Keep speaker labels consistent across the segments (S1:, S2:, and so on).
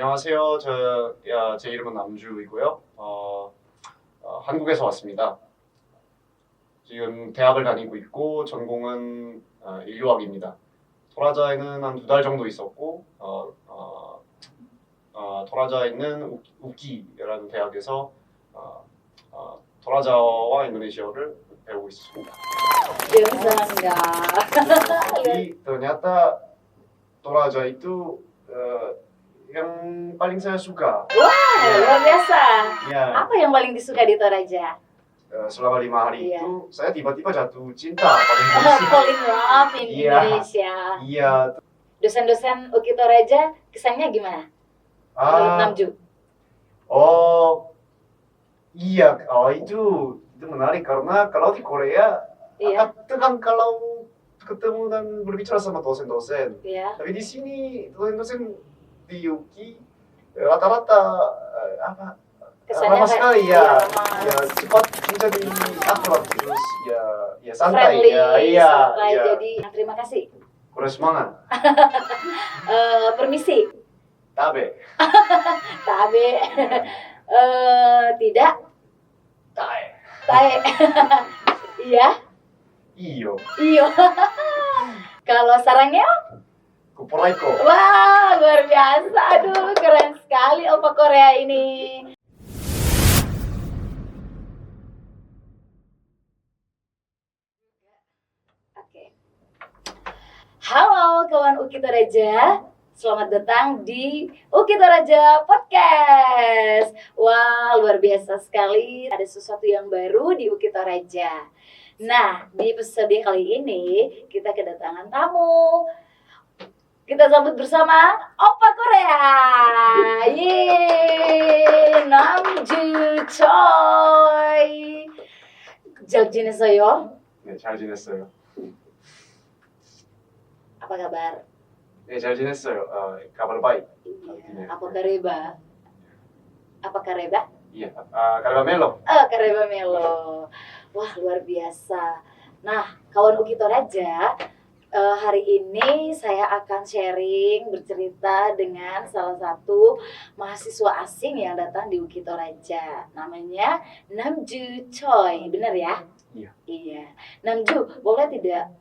S1: 안녕하세요. 제 이름은 남주이고요. 한국에서 왔습니다. 지금 대학을 다니고 있고 전공은 인류학입니다. 토라자에는 한 2달 정도 있었고 토라자에 있는 우키라는 대학에서 토라자와 인도네시아어를 배우고 있습니다.
S2: 감사합니다.
S1: Jadi ternyata Toraja itu yang paling saya suka.
S2: Wah, luar biasa.
S1: Ya,
S2: Apa yang paling disuka di Toraja?
S1: selama 5 hari
S2: Iya.
S1: itu saya tiba-tiba jatuh cinta pada Indonesia.
S2: Falling love in
S1: Iya.
S2: Indonesia.
S1: Iya,
S2: Dosen-dosen UKI Toraja kesannya gimana? Menurut
S1: ah,
S2: Namju?
S1: oh, iya, itu menarik karena kalau di Korea
S2: Iya,
S1: agak tegang kalau ketemu dan berbicara sama dosen-dosen.
S2: iya.
S1: Tapi di sini dosen-dosen di Yuki rata-rata
S2: Kesannya
S1: ramah sekali ya,
S2: ramah.
S1: ya cepat menjadi akrab terus ya santai
S2: Friendly,
S1: ya,
S2: santai.
S1: ya.
S2: Jadi terima kasih.
S1: Kurang semangat,
S2: Permisi,
S1: tabe,
S2: Tabe. Tidak,
S1: tae,
S2: Tae. Iya,
S1: iyo,
S2: iyo. Kalau sarangnya?
S1: kupuraiko.
S2: Wah, luar biasa. Aduh, keren sekali Opa Korea ini. Oke. Halo kawan UKI Toraja. Selamat datang di UKI Toraja Podcast. Wah, luar biasa sekali. Ada sesuatu yang baru di UKI Toraja. Nah, di episode kali ini kita kedatangan tamu. Kita sambut bersama Opa Korea. Yeay, Namju Choi. 잘 지냈어요?
S1: 네, 잘 지냈어요.
S2: Apa kabar?
S1: 네, 잘 지냈어요. kabar baik.
S2: Iya. Apa kareba? Apa kareba?
S1: Iya, kabar melo.
S2: Oh, kareba melo. Wah, luar biasa. Nah, kawan UKI Toraja, hari ini saya akan sharing, bercerita dengan salah satu mahasiswa asing yang datang di UKI Toraja. Namanya Namju Choi, benar ya?
S1: Iya.
S2: Iya. Namju, boleh tidak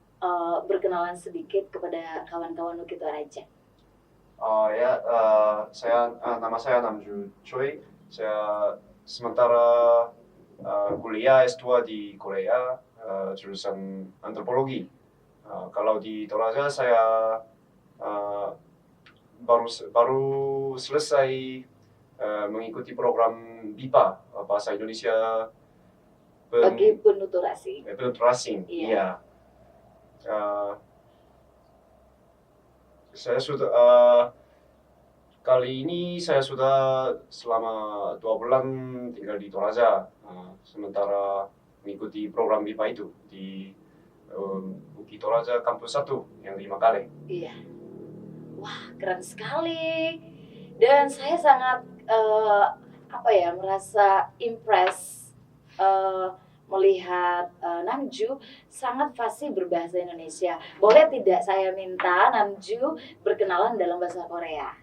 S2: berkenalan sedikit kepada kawan-kawan UKI Toraja?
S1: Nama saya Namju Choi. Saya sementara kuliah S2 di Korea, jurusan antropologi. Kalau di Toraja saya baru selesai mengikuti program BIPA, Bahasa Indonesia
S2: Bagi penutur asing.
S1: penutur asing.
S2: Iya.
S1: Iya. Saya sudah kali ini saya sudah selama 2 bulan tinggal di Toraja, sementara mengikuti program BIPA itu di UKI Toraja Kampus 1 yang di Makale.
S2: Iya. Wah, keren sekali. Dan saya sangat merasa impress melihat Namju sangat fasih berbahasa Indonesia. Boleh tidak saya minta Namju berkenalan dalam bahasa Korea?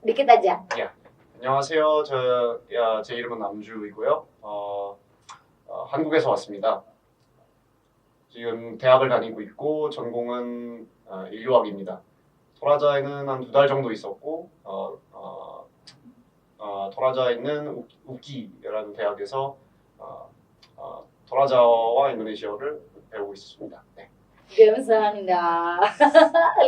S2: Dikit aja.
S1: 안녕하세요. 제 이름은 남주이고요. 한국에서 왔습니다. 지금 대학을 다니고 있고 전공은 인류학입니다. 토라자에는 한 2달 정도 있었고 토라자에 있는 우키라는 대학에서 토라자와 인도네시아어를 배우고 있습니다. 네.
S2: Gamsangga.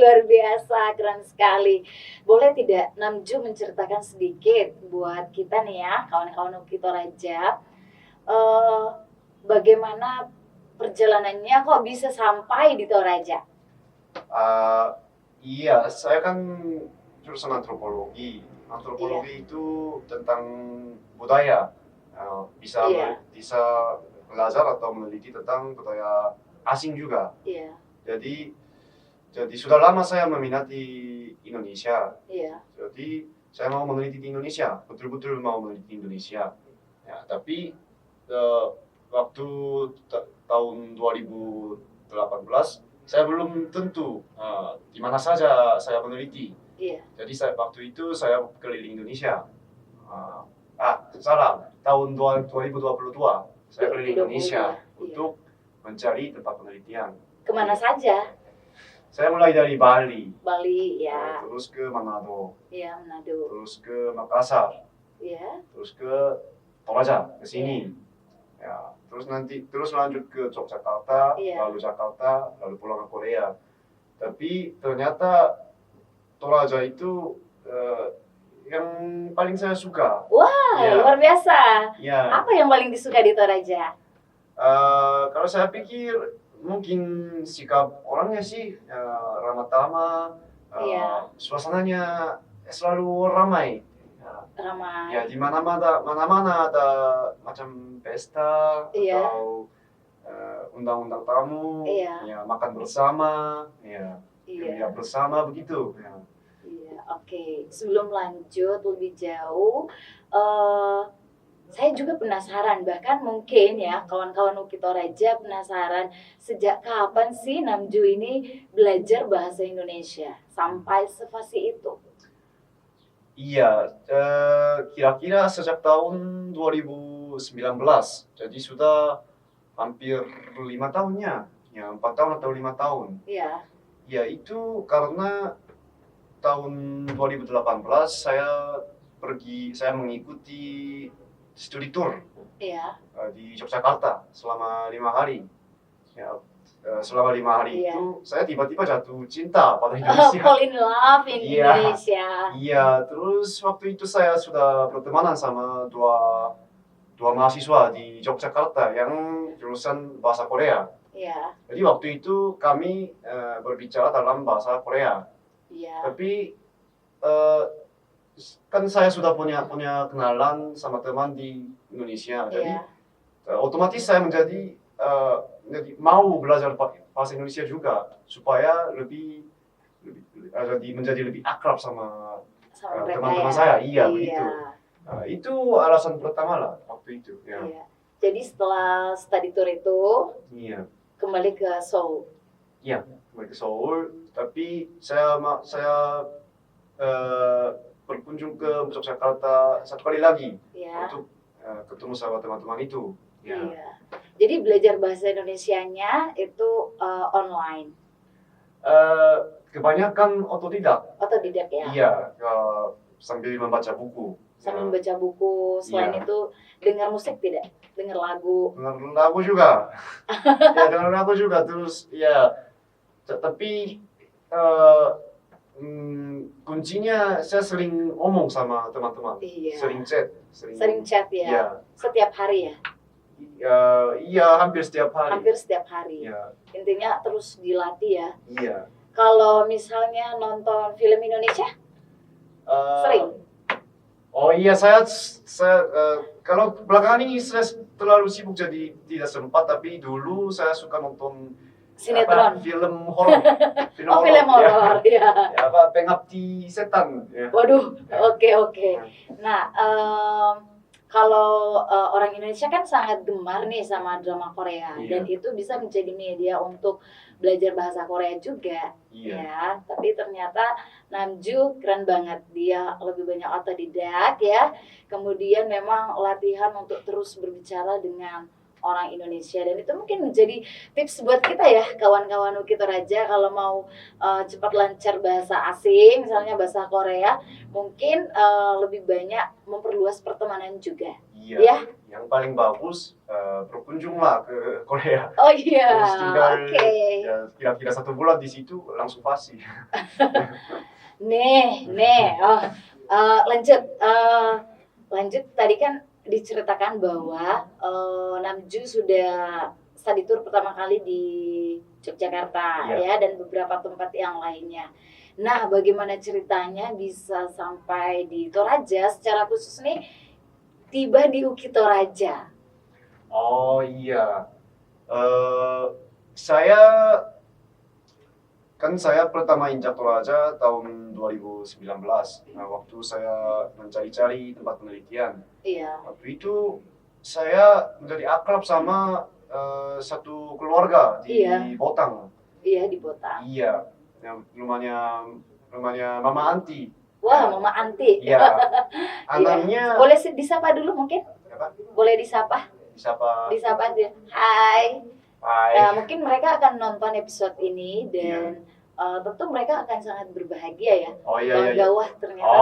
S2: Luar biasa, keren sekali. Boleh tidak Namju menceritakan sedikit buat kita nih ya, kawan-kawan UKI Toraja, bagaimana perjalanannya kok bisa sampai di Toraja?
S1: Iya, saya kan jurusan antropologi. Antropologi itu tentang budaya. Bisa
S2: Iya.
S1: bisa belajar atau meneliti tentang budaya asing juga.
S2: Iya,
S1: Jadi sudah lama saya meminati Indonesia.
S2: iya,
S1: Jadi saya mau meneliti di Indonesia, betul-betul mau meneliti Indonesia. Ya, tapi waktu tahun 2018 saya belum tentu di mana saja saya meneliti.
S2: Iya.
S1: Jadi waktu itu saya keliling Indonesia. Salah, tahun 2022 saya keliling
S2: 2022,
S1: Indonesia
S2: iya.
S1: untuk mencari tempat penelitian.
S2: Kemana saja?
S1: Saya mulai dari Bali,
S2: Bali, ya.
S1: terus ke Manado,
S2: Iya, Manado.
S1: terus ke Makassar,
S2: Iya.
S1: terus ke Toraja, ke sini. Ya, terus lanjut ke Yogyakarta,
S2: Iya.
S1: lalu Jakarta, lalu pulang ke Korea. Tapi ternyata Toraja itu yang paling saya suka.
S2: Wah,
S1: Ya.
S2: luar biasa.
S1: Ya,
S2: Apa yang paling disuka di Toraja?
S1: kalau saya pikir mungkin sikap orangnya sih ramah tamah,
S2: Iya.
S1: suasananya selalu ramai.
S2: Ramai.
S1: Ya, di mana-mana ada macam pesta
S2: Iya.
S1: atau undang-undang tamu,
S2: Iya.
S1: ya makan bersama, ya
S2: Iya.
S1: bersama begitu. Ya.
S2: Iya, oke. Sebelum lanjut lebih jauh, saya juga penasaran, bahkan mungkin ya kawan-kawan UKI Toraja penasaran sejak kapan sih Namju ini belajar bahasa Indonesia sampai sefasih itu?
S1: Iya, kira-kira sejak tahun 2019, jadi sudah hampir 5 tahunnya, ya 4 tahun atau 5 tahun.
S2: Iya.
S1: Ya itu karena tahun 2018 saya mengikuti studi tour
S2: Iya.
S1: di Yogyakarta selama 5 hari. Ya, selama 5 hari
S2: Iya.
S1: itu saya tiba-tiba jatuh cinta pada Indonesia.
S2: Fall in love in
S1: Iya.
S2: Indonesia.
S1: Iya, terus waktu itu saya sudah bertemanan sama dua mahasiswa di Yogyakarta yang jurusan bahasa Korea.
S2: Iya.
S1: Jadi waktu itu kami berbicara dalam bahasa Korea.
S2: Iya.
S1: Tapi kan saya sudah punya kenalan sama teman di Indonesia. Jadi
S2: Iya.
S1: otomatis saya menjadi mau belajar bahasa Indonesia juga supaya menjadi lebih akrab sama
S2: Sama mereka
S1: teman-teman
S2: ya.
S1: saya. Iya,
S2: Iya.
S1: begitu. Itu alasan pertama lah waktu itu. Ya.
S2: Iya. Jadi setelah study tour itu
S1: Iya.
S2: kembali ke Seoul.
S1: Iya, kembali ke Seoul. Tapi saya berkunjung ke Yogyakarta satu kali lagi
S2: Iya.
S1: untuk ketemu sama teman-teman itu. Ya.
S2: Iya. Jadi belajar bahasa Indonesianya itu online.
S1: Kebanyakan otodidak.
S2: Otodidak ya.
S1: Iya, sambil membaca buku.
S2: Sambil membaca buku. Selain
S1: Iya.
S2: itu dengar musik tidak? Dengar lagu.
S1: Dengar lagu juga. Ya, dengar lagu juga terus ya. Tapi kuncinya saya sering ngomong sama teman-teman.
S2: Iya.
S1: Sering chat.
S2: Sering chat ya.
S1: Iya.
S2: Setiap hari ya.
S1: Iya, hampir setiap hari.
S2: Hampir setiap hari.
S1: Iya.
S2: Intinya terus dilatih ya.
S1: Iya.
S2: Kalau misalnya nonton film Indonesia, sering.
S1: Oh iya, saya kalau belakangan ini saya terlalu sibuk jadi tidak sempat, tapi dulu saya suka nonton
S2: Sinetron.
S1: film horor. Film
S2: Oh, film horor, ya.
S1: Ya, Pengabdi Setan. Ya.
S2: Waduh, oke. Nah, kalau orang Indonesia kan sangat gemar nih sama drama Korea.
S1: Iya.
S2: Dan itu bisa menjadi media untuk belajar bahasa Korea juga.
S1: Iya.
S2: Ya, tapi ternyata Namju keren banget. Dia lebih banyak otodidak ya. Kemudian memang latihan untuk terus berbicara dengan orang Indonesia, dan itu mungkin menjadi tips buat kita ya kawan-kawan UKI Toraja kalau mau cepat lancar bahasa asing, misalnya bahasa Korea, mungkin lebih banyak memperluas pertemanan juga.
S1: Iya.
S2: Ya?
S1: Yang paling bagus berkunjunglah ke Korea.
S2: Oh iya,
S1: Terus tinggal
S2: oke.
S1: ya, kira-kira 1 bulan di situ langsung fasih.
S2: Nih, lanjut tadi kan diceritakan bahwa Namju sudah study tour pertama kali di Yogyakarta ya, dan beberapa tempat yang lainnya. Nah, bagaimana ceritanya bisa sampai di Toraja secara khusus nih tiba di UKI Toraja?
S1: Oh iya, saya pertama injak Toraja tahun 2019. Nah, waktu saya mencari-cari tempat penelitian.
S2: Iya.
S1: Waktu itu saya menjadi akrab sama satu keluarga di Botang.
S2: Iya, di Botang.
S1: Iya, yang rumahnya rumahnya Mama Anti.
S2: Wah, Mama Anti.
S1: Iya. Anaknya
S2: Boleh disapa dulu mungkin?
S1: apa?
S2: Boleh disapa?
S1: Disapa.
S2: Disapa aja. Hai.
S1: Hai.
S2: Mungkin mereka akan nonton episode ini dan tentu mereka akan sangat berbahagia ya.
S1: Oh iya.
S2: Bangga, wah ternyata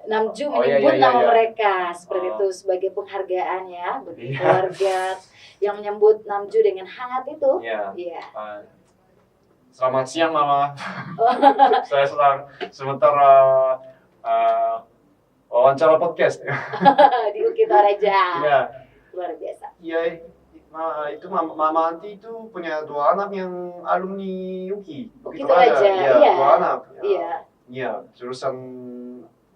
S2: Namju menyebut nama mereka seperti itu sebagai penghargaan ya bagi keluarga yang menyambut Namju dengan hangat itu.
S1: Iya. Selamat siang Mama. Saya sedang sementara wawancara podcast
S2: di Uki Toraja.
S1: Iya.
S2: Luar biasa.
S1: Iya, itu Mama Anti itu punya 2 anak yang alumni Uki
S2: Toraja.
S1: Iya, 2 anak.
S2: Iya.
S1: Jurusan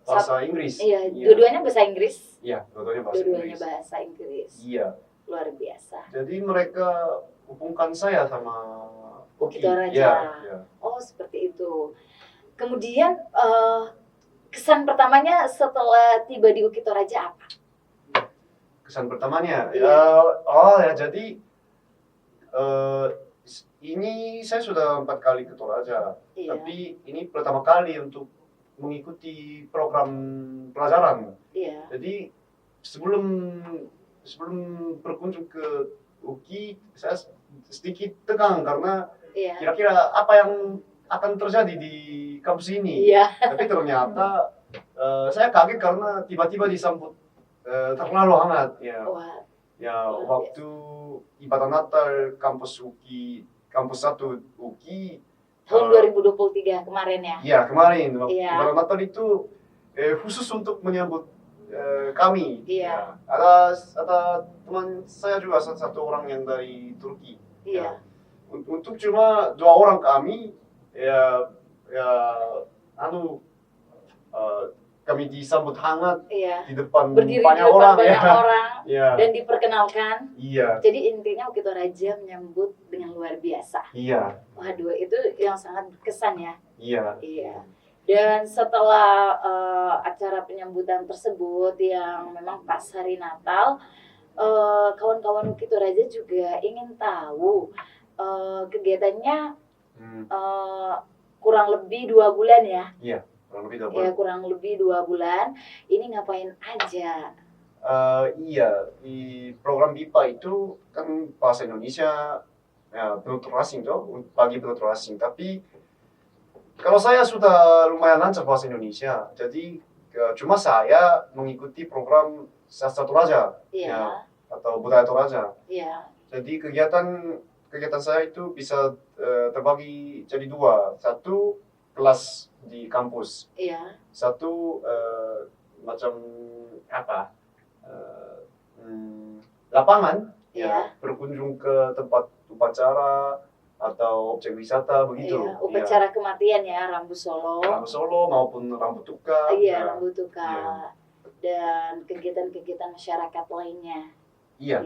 S1: bahasa Inggris.
S2: Iya, dua-duanya bahasa Inggris.
S1: Iya, dua-duanya
S2: bahasa Inggris.
S1: Iya.
S2: Luar biasa.
S1: Jadi mereka hubungkan saya sama
S2: Uki Toraja. Iya. Oh, seperti itu. Kemudian kesan pertamanya setelah tiba di Uki Toraja apa?
S1: Kesan pertamanya?
S2: Iya.
S1: Jadi ini saya sudah 4 kali ke Toraja.
S2: Iya.
S1: Tapi ini pertama kali untuk mengikuti program pelajaran.
S2: Iya.
S1: Jadi sebelum berkunjung ke Uki, saya sedikit tegang karena kira-kira apa yang akan terjadi di kampus ini.
S2: Iya.
S1: Tapi ternyata saya kaget karena tiba-tiba disambut terlalu hangat ya. Waktu ibadah Natal kampus 1 Uki
S2: tahun 2023 kemarin ya?
S1: Iya, kemarin. Ibadah Natal itu khusus untuk menyambut kami.
S2: Iya.
S1: Ada teman saya juga satu orang yang dari Turki.
S2: Iya.
S1: Untuk cuma 2 orang kami kami disambut hangat di depan banyak orang
S2: dan diperkenalkan.
S1: Iya.
S2: Jadi intinya Uki Toraja menyambut dengan luar biasa.
S1: Iya.
S2: Waduh, itu yang sangat berkesan ya.
S1: Iya.
S2: Iya. Dan setelah acara penyambutan tersebut yang memang pas hari Natal, kawan-kawan Uki Toraja juga ingin tahu kegiatannya kurang lebih 2 bulan ya.
S1: Iya.
S2: Kurang lebih 2 bulan. Ini ngapain aja?
S1: Iya, di program BIPA itu kan bahasa Indonesia penutur asing tuh, bagi penutur asing. Tapi kalau saya sudah lumayan lancar bahasa Indonesia, jadi cuma saya mengikuti program Sastra Toraja atau Budaya Toraja.
S2: Iya.
S1: Jadi kegiatan saya itu bisa terbagi jadi 2. 1 kelas di kampus.
S2: Iya.
S1: 1 macam lapangan. Berkunjung ke tempat upacara atau objek wisata begitu.
S2: Iya, upacara kematian ya, Rambu Solo.
S1: Rambu Solo maupun Rambu Tuka.
S2: Iya, Rambu Tuka. Dan kegiatan-kegiatan masyarakat lainnya.
S1: Iya.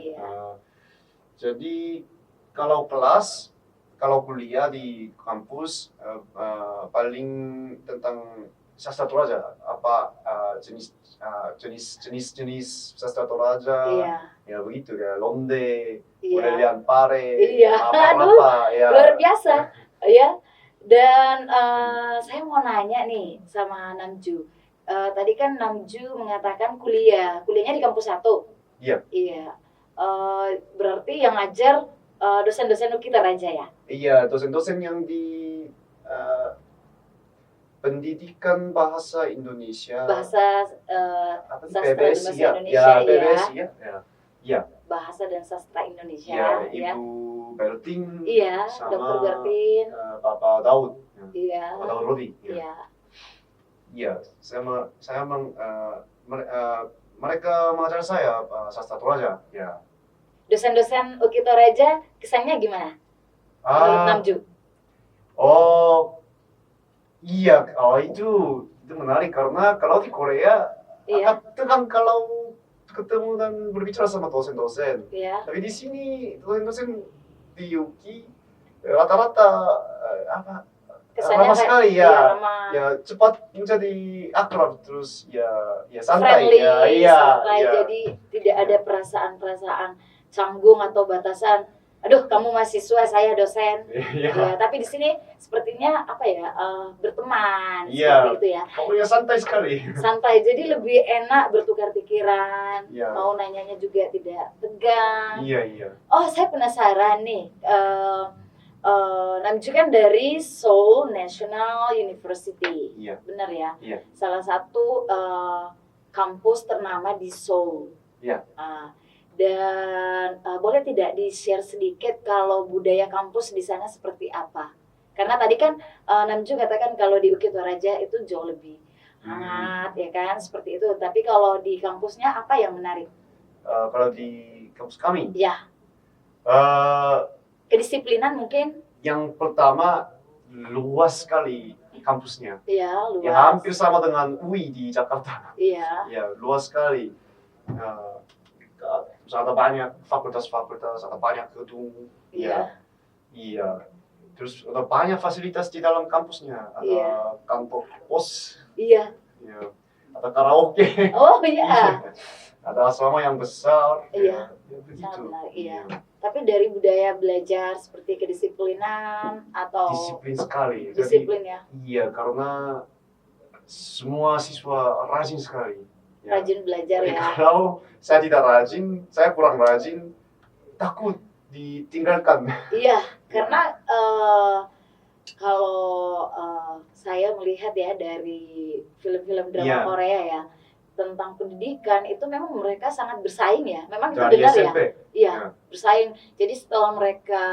S1: Jadi kalau kuliah di kampus paling tentang sastra Toraja, apa jenis sastra Toraja, ya begitu ya, Londe, Aurelian Pare, apa ya.
S2: Luar biasa, ya. Dan saya mau nanya nih sama Namju. Tadi kan Namju mengatakan kuliahnya di kampus 1.
S1: Iya.
S2: Iya. Berarti yang ngajar dosen-dosen Uki Toraja ya?
S1: Iya, dosen-dosen yang di pendidikan bahasa Indonesia.
S2: Bahasa sastra
S1: PBS,
S2: bahasa Indonesia
S1: PBS, ya.
S2: Bahasa dan sastra Indonesia.
S1: Iya, Ibu Bertin.
S2: Iya,
S1: sama
S2: Dr. Bertin.
S1: Bapak Daud.
S2: Iya.
S1: Bapak Daud Rodi.
S2: Iya.
S1: Iya, mereka mengajar saya sastra Toraja. Ya.
S2: Dosen-dosen Uki Toraja kesannya gimana? Menurut Namju?
S1: Iya, itu menarik karena kalau di Korea agak tegang kalau ketemu dan berbicara sama dosen-dosen.
S2: Iya.
S1: Tapi di sini dosen-dosen di Uki rata-rata
S2: kesannya
S1: ramah sekali ya.
S2: Ramah.
S1: Ya cepat menjadi akrab terus ya santai.
S2: Friendly, santai. Jadi tidak ada perasaan-perasaan canggung atau batasan. aduh kamu mahasiswa, saya dosen.
S1: Iya.
S2: Ya, tapi di sini sepertinya apa ya, berteman
S1: Iya.
S2: seperti itu ya.
S1: Pokoknya santai sekali.
S2: Santai, jadi lebih enak bertukar pikiran.
S1: Iya.
S2: Mau nanyanya juga tidak tegang.
S1: Iya.
S2: Oh, saya penasaran nih. Namju kan dari Seoul National University,
S1: Iya.
S2: benar ya?
S1: Iya.
S2: Salah satu kampus ternama di Seoul.
S1: Iya.
S2: Dan boleh tidak di-share sedikit kalau budaya kampus di sana seperti apa? Karena tadi kan Namju katakan kalau di Bukit Toraja itu jauh lebih hangat, ya kan? Seperti itu. Tapi kalau di kampusnya apa yang menarik?
S1: Kalau di kampus kami,
S2: Ya, kedisiplinan mungkin?
S1: yang pertama luas sekali kampusnya.
S2: Iya, luas.
S1: Ya hampir sama dengan UI di Jakarta.
S2: Iya.
S1: Ya luas sekali. Ada banyak fakultas-fakultas, ada banyak gedung.
S2: Iya.
S1: Iya. Terus ada banyak fasilitas di dalam kampusnya. Ada
S2: Iya.
S1: kantor pos.
S2: Iya.
S1: Ya. Ada karaoke.
S2: Oh iya.
S1: Ada asrama yang besar.
S2: Iya.
S1: Ya, begitu.
S2: Sangat menarik, iya. Tapi dari budaya belajar seperti kedisiplinan atau
S1: Disiplin sekali.
S2: disiplin ya,
S1: Iya, karena semua siswa rajin sekali. Ya.
S2: rajin belajar
S1: Jadi
S2: ya.
S1: kalau saya tidak rajin, saya kurang rajin, takut ditinggalkan.
S2: Iya, karena kalau saya melihat ya dari film-film drama
S1: Iya.
S2: Korea ya tentang pendidikan itu memang mereka sangat bersaing ya. Memang itu
S1: Dari
S2: benar ya.
S1: SMP.
S2: Iya,
S1: Ya.
S2: bersaing. Jadi setelah mereka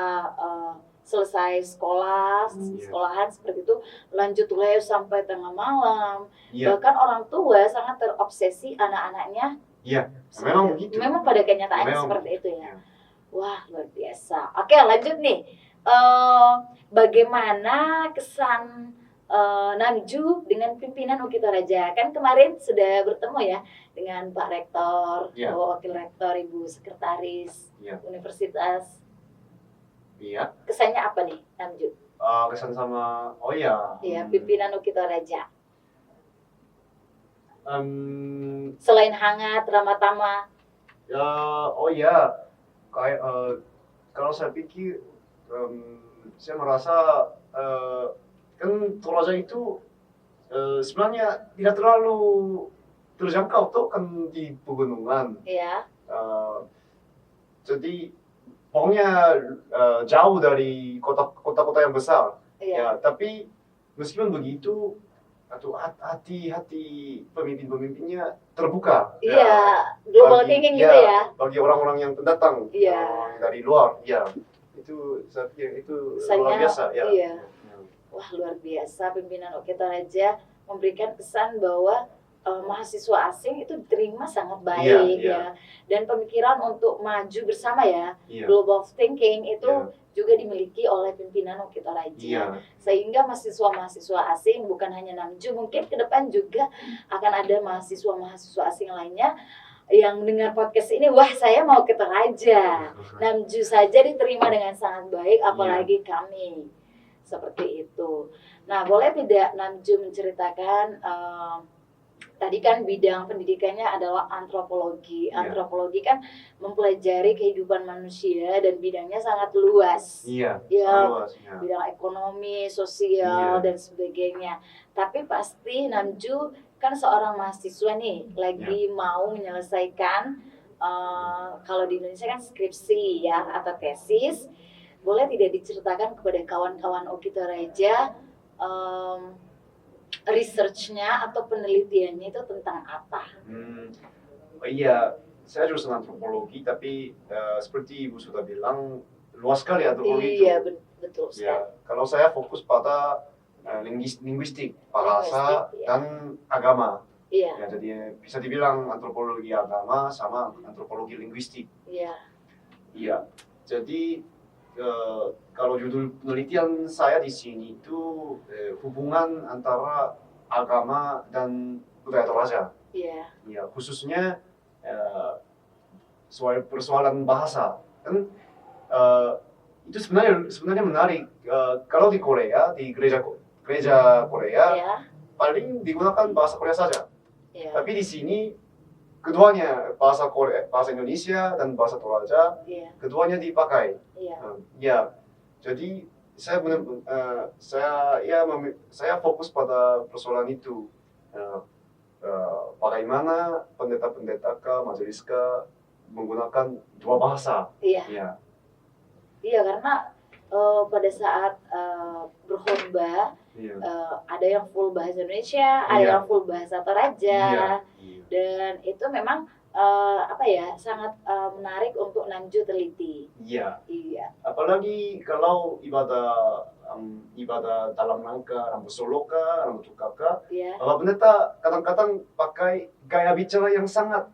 S2: selesai sekolah,
S1: Iya.
S2: sekolahan seperti itu, lanjut les sampai tengah malam.
S1: Iya,
S2: Bahkan orang tua sangat terobsesi anak-anaknya.
S1: iya. Memang begitu.
S2: Memang pada kenyataannya
S1: Memang
S2: seperti itu ya.
S1: Iya.
S2: Wah, luar biasa. Oke, lanjut nih. Bagaimana kesan Namju dengan pimpinan UKI Toraja? Kan kemarin sudah bertemu ya dengan Pak Rektor,
S1: Iya.
S2: Wakil Rektor, Ibu Sekretaris
S1: Iya.
S2: Universitas.
S1: Iya.
S2: Kesannya apa nih, Namju?
S1: Kesan sama, oh ya.
S2: Ya, pimpinan UKI Toraja.
S1: em,
S2: Selain hangat, ramah tamah.
S1: ya, oh ya. Kayak kalau saya pikir, saya merasa kan Toraja itu sebenarnya tidak terlalu terjangkau tuh kan di pegunungan.
S2: Ya,
S1: Jadi pokoknya jauh dari kota-kota yang besar.
S2: ya,
S1: Ya, tapi meskipun begitu, atau hati pemimpin-pemimpinnya terbuka.
S2: iya, global
S1: Bagi-
S2: thinking
S1: ya,
S2: gitu ya.
S1: Bagi orang-orang yang pendatang,
S2: Iya.
S1: orang dari luar, ya itu saya pikir itu
S2: Kesannya,
S1: luar biasa. Ya.
S2: iya. Wah, luar biasa pimpinan UKI Toraja memberikan kesan bahwa mahasiswa asing itu diterima sangat baik
S1: Iya, iya.
S2: ya. Dan pemikiran untuk maju bersama ya,
S1: Iya.
S2: global thinking itu
S1: Iya.
S2: juga dimiliki oleh pimpinan UKI Toraja.
S1: Iya.
S2: Sehingga mahasiswa-mahasiswa asing bukan hanya Namju, mungkin ke depan juga akan ada mahasiswa-mahasiswa asing lainnya yang dengar podcast ini, wah saya mau ke Toraja. Namju saja diterima dengan sangat baik, apalagi kami. Seperti itu. Nah, boleh tidak Namju menceritakan, tadi kan bidang pendidikannya adalah antropologi.
S1: Iya.
S2: Antropologi kan mempelajari kehidupan manusia dan bidangnya sangat luas.
S1: Iya.
S2: Ya.
S1: sangat luas, ya.
S2: Bidang ekonomi, sosial,
S1: Iya.
S2: dan sebagainya. Tapi pasti Namju kan seorang mahasiswa nih, lagi mau menyelesaikan, kalau di Indonesia kan skripsi ya, atau tesis. Boleh tidak diceritakan kepada kawan-kawan UKI Toraja, research-nya atau penelitiannya itu tentang apa?
S1: Oh iya, saya jurusan antropologi, tapi seperti Ibu sudah bilang, luas sekali antropologi itu.
S2: Iya, betul sekali.
S1: Ya, kalau saya fokus pada linguistik, bahasa,
S2: Linguistik, ya.
S1: dan agama.
S2: Iya,
S1: Ya, jadi bisa dibilang antropologi agama sama antropologi linguistik.
S2: iya,
S1: Iya, jadi kalau judul penelitian saya di sini itu hubungan antara agama dan budaya Toraja.
S2: iya,
S1: Ya, khususnya soal persoalan bahasa. Kan itu sebenarnya menarik. Kalau di Korea, di gereja Korea
S2: iya,
S1: paling digunakan bahasa Korea saja.
S2: iya.
S1: Tapi di sini keduanya bahasa Korea, bahasa Indonesia dan bahasa Toraja,
S2: Iya,
S1: keduanya dipakai.
S2: iya.
S1: Ya, jadi saya fokus pada persoalan itu. Uh, Bagaimana pendeta-pendeta majelis menggunakan dua bahasa.
S2: Iya.
S1: Ya.
S2: Iya, karena pada saat berkhotbah
S1: Iya.
S2: ada yang full bahasa Indonesia, ada
S1: Iya.
S2: yang full bahasa Toraja,
S1: Iya.
S2: dan itu memang sangat menarik untuk Namju teliti.
S1: Iya.
S2: Iya.
S1: Apalagi kalau ibadah dalam rangka rambut solo kah, rambut tukar kah,
S2: Iya.
S1: Bapak Pendeta kadang-kadang pakai gaya bicara yang sangat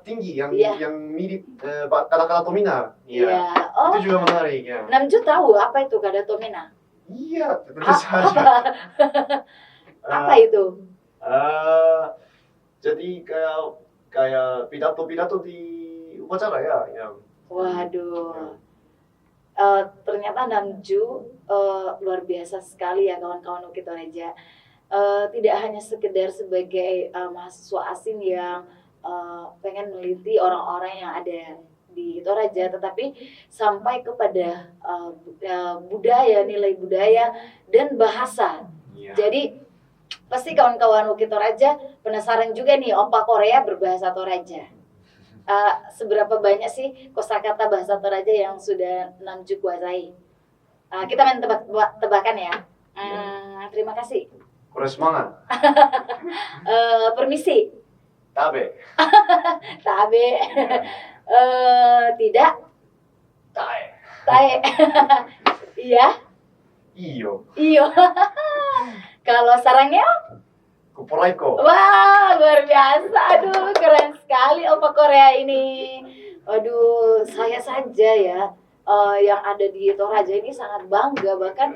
S1: tinggi, yang
S2: Iya.
S1: mirip kata-kata Tomina.
S2: Iya. Oh,
S1: Itu juga menarik ya.
S2: Namju tahu apa itu kata Tomina?
S1: Iya, tentu saja.
S2: Apa itu?
S1: Jadi kayak pidato-pidato di upacara ya.
S2: Waduh. Ternyata Namju luar biasa sekali ya kawan-kawan UKI Toraja. Tidak hanya sekedar sebagai mahasiswa asing yang pengen meneliti orang-orang yang ada di Toraja, tetapi sampai kepada budaya, nilai budaya dan bahasa.
S1: Iya.
S2: Jadi pasti kawan-kawan UKI Toraja penasaran juga nih, Opa Korea berbahasa Toraja. Seberapa banyak sih kosakata bahasa Toraja yang sudah Namju kuasai? Kita main tebak-tebakan ya. Terima kasih.
S1: Kurang semangat.
S2: Permisi.
S1: Tabe.
S2: Tabe. Tidak.
S1: Tae.
S2: Tae. Iya.
S1: Iyo.
S2: Iyo. Kalau sarangnya?
S1: Kupuraiko.
S2: Wah, luar biasa. Aduh, keren sekali Opa Korea ini. Waduh, saya saja ya yang ada di Toraja ini sangat bangga, bahkan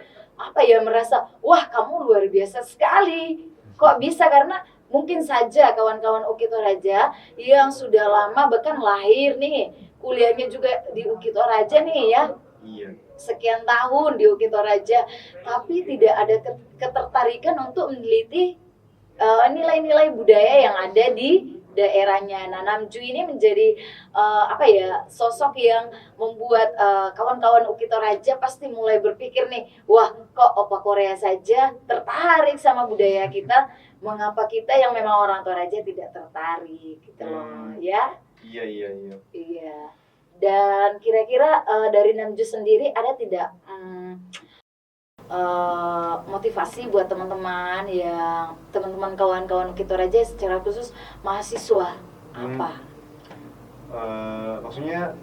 S2: merasa, wah kamu luar biasa sekali. Kok bisa? Karena mungkin saja kawan-kawan UKI Toraja yang sudah lama bahkan lahir nih, kuliahnya juga di UKI Toraja nih ya.
S1: Iya.
S2: Sekian tahun di UKI Toraja, tapi tidak ada ketertarikan untuk meneliti nilai-nilai budaya yang ada di daerahnya. Nah, Namju ini menjadi sosok yang membuat kawan-kawan UKI Toraja pasti mulai berpikir nih, wah kok Opa Korea saja tertarik sama budaya kita, mengapa kita yang memang orang Toraja tidak tertarik gitu loh, ya?
S1: Iya.
S2: Iya. Dan kira-kira dari Namju sendiri ada tidak motivasi buat teman-teman kawan-kawan UKI Toraja secara khusus mahasiswa apa?
S1: Maksudnya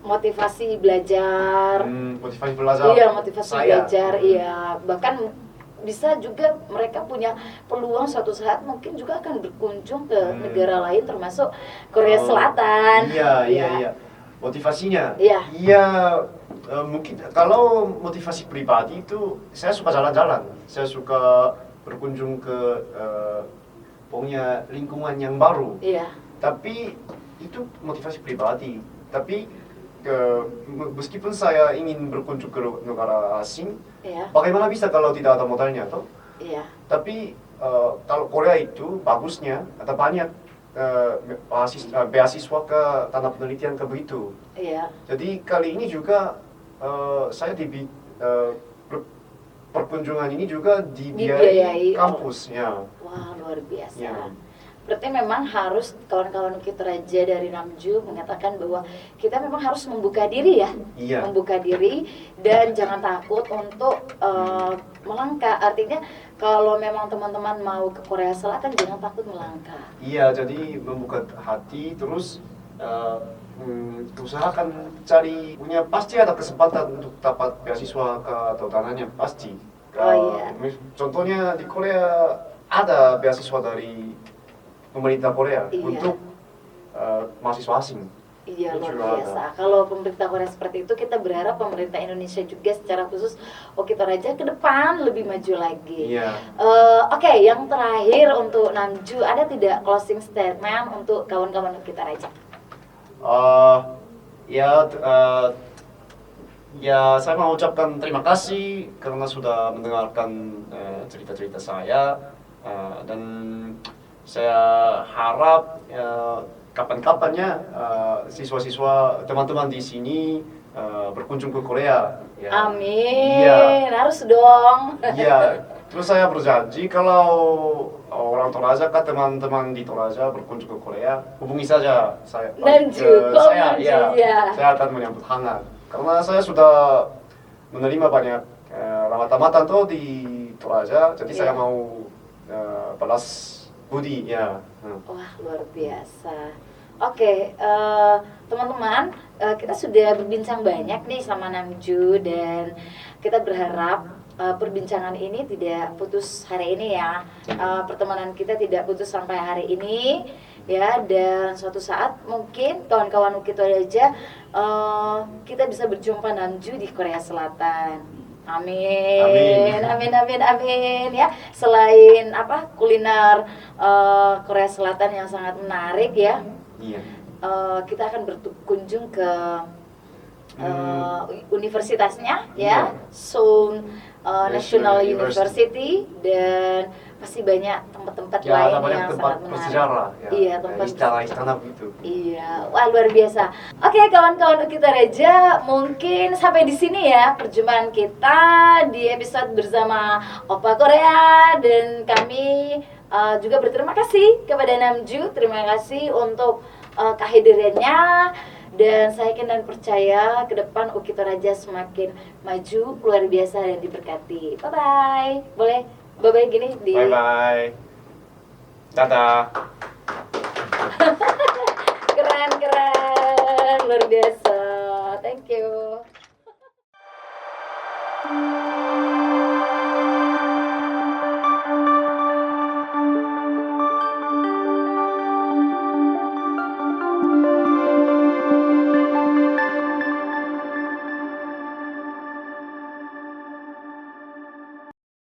S2: Motivasi belajar.
S1: Motivasi belajar.
S2: Iya, motivasi belajar. Iya, bahkan bisa juga mereka punya peluang suatu saat mungkin juga akan berkunjung ke negara lain termasuk Korea Selatan.
S1: Iya. Motivasinya?
S2: Iya.
S1: Mungkin kalau motivasi pribadi itu saya suka jalan-jalan, saya suka berkunjung ke punya lingkungan yang baru.
S2: Iya.
S1: Tapi itu motivasi pribadi. Tapi meskipun saya ingin berkunjung ke negara asing,
S2: Iya.
S1: bagaimana bisa kalau tidak ada modalnya toh?
S2: Iya.
S1: Tapi kalau Korea itu bagusnya ada banyak beasiswa ke tanah penelitian ke begitu.
S2: Iya.
S1: Jadi kali ini juga saya perkunjungan ini juga dibiayai kampus ya.
S2: Wah, luar biasa.
S1: Ya.
S2: Berarti memang harus kawan-kawan UKI Toraja dari Namju mengatakan bahwa kita memang harus membuka diri ya.
S1: Iya.
S2: Membuka diri dan jangan takut untuk melangkah. Artinya kalau memang teman-teman mau ke Korea Selatan jangan takut melangkah.
S1: Iya, jadi membuka hati terus usahakan cari pasti ada kesempatan untuk dapat beasiswa atau dananya pasti.
S2: Iya.
S1: Contohnya di Korea ada beasiswa dari pemerintah Korea untuk mahasiswa asing.
S2: Iya, luar biasa. Kalau pemerintah Korea seperti itu, kita berharap pemerintah Indonesia juga secara khusus UKI Toraja ke depan lebih maju lagi.
S1: Iya.
S2: Oke, yang terakhir untuk Namju, ada tidak closing statement untuk kawan-kawan UKI Toraja?
S1: Saya mau ucapkan terima kasih karena sudah mendengarkan cerita-cerita saya dan saya harap kapan-kapannya siswa-siswa teman-teman di sini berkunjung ke Korea. Ya.
S2: Amin,
S1: Iya.
S2: harus dong.
S1: Iya. Terus saya berjanji kalau orang Toraja kan teman-teman di Toraja berkunjung ke Korea, hubungi saja saya. Saya, ya, saya akan menyambut hangat. Karena saya sudah menerima banyak rawatan tuh di Toraja, jadi saya mau balas budi ya.
S2: Wah, luar biasa. Oke, teman-teman, kita sudah berbincang banyak nih sama Namju dan kita berharap perbincangan ini tidak putus hari ini ya. Pertemanan kita tidak putus sampai hari ini ya, dan suatu saat mungkin kawan-kawan Uki Toraja kita bisa berjumpa Namju di Korea Selatan. Amin, amin, amin, amin ya. Selain kuliner Korea Selatan yang sangat menarik ya.
S1: Iya.
S2: Kita akan berkunjung ke universitasnya ya, Seoul National University, dan pasti banyak tempat-tempat lain yang sangat menarik.
S1: Bersejarah, ya.
S2: Iya, tempat
S1: istana begitu.
S2: Iya, wah luar biasa. Oke, kawan-kawan Uki Toraja, mungkin sampai di sini ya perjumpaan kita di episode bersama Opa Korea, dan kami juga berterima kasih kepada Namju. Terima kasih untuk kehadirannya, dan saya yakin dan percaya ke depan Uki Toraja semakin maju, luar biasa, dan diberkati. Bye bye. Boleh bye bye gini di.
S1: Bye bye. Dadah.
S2: Keren, luar biasa. Thank you.